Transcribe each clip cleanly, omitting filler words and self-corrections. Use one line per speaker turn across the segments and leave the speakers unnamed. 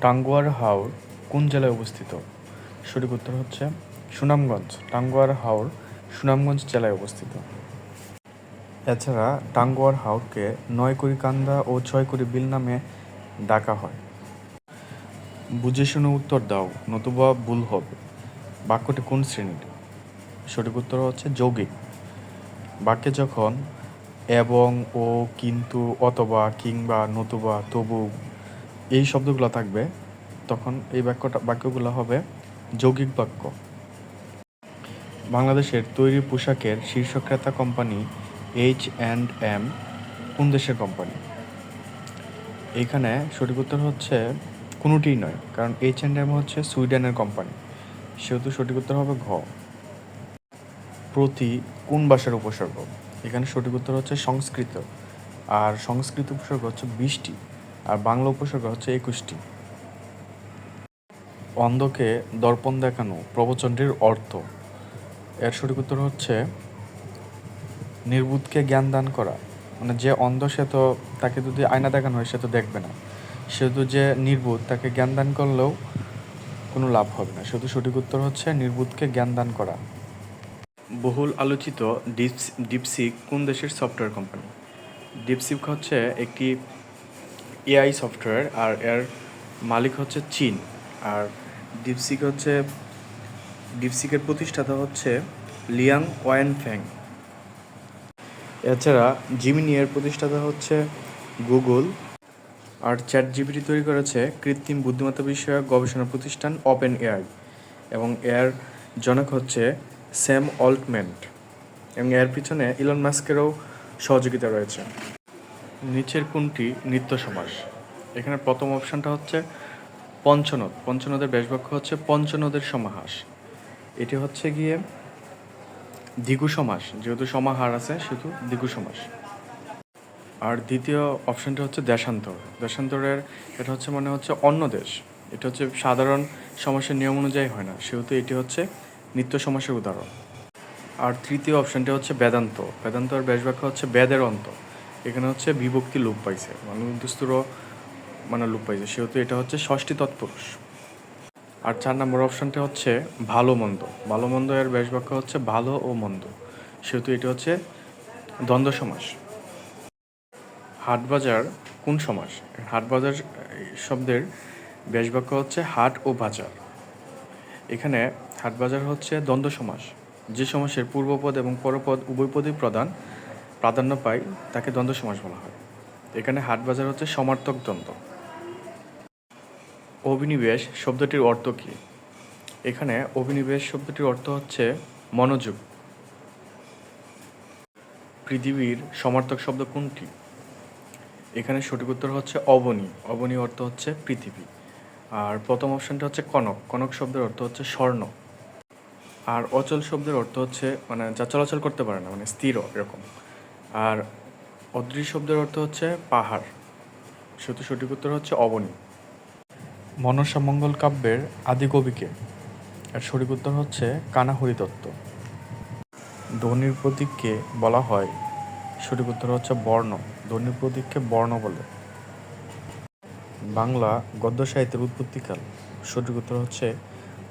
টাঙ্গুয়ার হাওর কোন জেলায় অবস্থিত? সঠিক উত্তর হচ্ছে সুনামগঞ্জ। টাঙ্গুয়ার হাওর সুনামগঞ্জ জেলায় অবস্থিত। এছাড়া টাঙ্গুয়ার হাওরকে 9 ও 6 বিল নামে ডাকা হয়। বুঝে শুনে উত্তর দাও, নতুবা ভুল হবে। বাক্যটি কোন শ্রেণীর? সঠিক উত্তর হচ্ছে যৌগিক। বাক্যে যখন এবং, ও, কিন্তু, অথবা, কিংবা, নতুবা, তবু এই শব্দগুলো থাকবে তখন এই বাক্যগুলো হবে যৌগিক বাক্য। বাংলাদেশের তৈরি পোশাকের শীর্ষ ক্রেতা কোম্পানি H&M কোন দেশের কোম্পানি? এইখানে সঠিক উত্তর হচ্ছে কোনোটিই নয়, কারণ H&M হচ্ছে সুইডেনের কোম্পানি, সেহেতু সঠিক উত্তর হবে ঘ। প্রতি কোন ভাষার উপসর্গ? এখানে সঠিক উত্তর হচ্ছে সংস্কৃত, আর সংস্কৃত উপসর্গ হচ্ছে 20টি, আর বাংলা উপসর্গ হচ্ছে 21টি। অন্ধকে দর্পণ দেখানো প্রবচনটির অর্থ? এর সঠিক উত্তর হচ্ছে নির্বুধকে জ্ঞান দান করা। মানে যে অন্ধ সে তো, তাকে যদি আয়না দেখানো হয় সে তো দেখবে না, সেহেতু যে নির্বুধ তাকে জ্ঞান দান করলেও কোনো লাভ হবে না, সেহেতু সঠিক উত্তর হচ্ছে নির্বুধকে জ্ঞান দান করা। বহুল আলোচিত ডিপসিক কোন দেশের সফটওয়্যার কোম্পানি? ডিপসিক হচ্ছে একটি এআই সফটওয়্যার, আর এর মালিক হচ্ছে চীন। আর ডিপসিকের প্রতিষ্ঠাতা হচ্ছে লিয়াং ওয়েনফেং। এছাড়া জিমিনি এর প্রতিষ্ঠাতা হচ্ছে গুগল, আর চ্যাটজিপিটি তৈরি করেছে কৃত্রিম বুদ্ধিমত্তা বিষয়ক গবেষণা প্রতিষ্ঠান ওপেন এআই, এবং এর জনক হচ্ছে স্যাম অল্টম্যান, এবং এর পিছনে ইলন মাস্কেরও সহযোগিতা রয়েছে। নিচের কোনটি নিত্য সমাস? এখানে প্রথম অপশানটা হচ্ছে পঞ্চনদ। পঞ্চনদের ব্যাসবাক্য হচ্ছে পঞ্চনদের সমাহাস। এটি হচ্ছে গিয়ে দ্বিগু সমাস, যেহেতু সমাহার আছে সেহেতু দ্বিগু সমাস। আর দ্বিতীয় অপশানটা হচ্ছে দেশান্তর। দেশান্তরের এটা হচ্ছে মানে হচ্ছে অন্য দেশ, এটা হচ্ছে সাধারণ সমাসের নিয়ম অনুযায়ী হয় না, সেহেতু এটি হচ্ছে নিত্য সমাসের উদাহরণ। আর তৃতীয় অপশানটি হচ্ছে বেদান্ত। বেদান্তর ব্যাসবাক্য হচ্ছে বেদের অন্ত। এখানে হচ্ছে বিভক্তি লোপ পাইছে, মানে দুস্তুরও মানে লোপ পাইছে, সেহেতু এটা হচ্ছে ষষ্ঠী তৎপুরুষ। আর 4 নম্বর অপশানটা হচ্ছে ভালো মন্দ। ভালো মন্দ এর ব্যাসবাক্য হচ্ছে ভালো ও মন্দ, সেহেতু এটা হচ্ছে দ্বন্দ্ব সমাস। হাটবাজার কোন সমাস? হাটবাজার শব্দের ব্যাসবাক্য হচ্ছে হাট ও বাজার। এখানে হাটবাজার হচ্ছে দ্বন্দ্ব সমাস। যে সমাসের পূর্বপদ এবং পরপদ উভয় পদই প্রাধান্য পায় তাকে দ্বন্দ্ব সমাস বলা হয়। এখানে হাটবাজার হচ্ছে সমার্থক দ্বন্দ্ব। অভিনিবেশ শব্দটির অর্থ কী? এখানে অভিনিবেশ শব্দটির অর্থ হচ্ছে মনোযোগ। পৃথিবীর সমার্থক শব্দ কোনটি? এখানে সঠিক উত্তর হচ্ছে অবনী। অবনী অর্থ হচ্ছে পৃথিবী। আর প্রথম অপশানটা হচ্ছে কনক। কনক শব্দের অর্থ হচ্ছে স্বর্ণ। আর অচল শব্দের অর্থ হচ্ছে মানে যা চলাচল করতে পারে না, মানে স্থির এরকম। আর অদৃশ্য শব্দের অর্থ হচ্ছে পাহাড়, সেহেতু সঠিক উত্তর হচ্ছে অবনী। মনসা মঙ্গল কাব্যের আদি কবিকে? এর সঠিক উত্তর হচ্ছে কানা হরিদত্ত। ধ্বনির প্রতীককে বলা হয়? সঠিক উত্তর হচ্ছে বর্ণ। ধ্বনির প্রতীককে বর্ণ বলে। বাংলা গদ্য সাহিত্যের উৎপত্তিকাল? সঠিক উত্তর হচ্ছে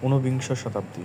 19বিংশ শতাব্দী।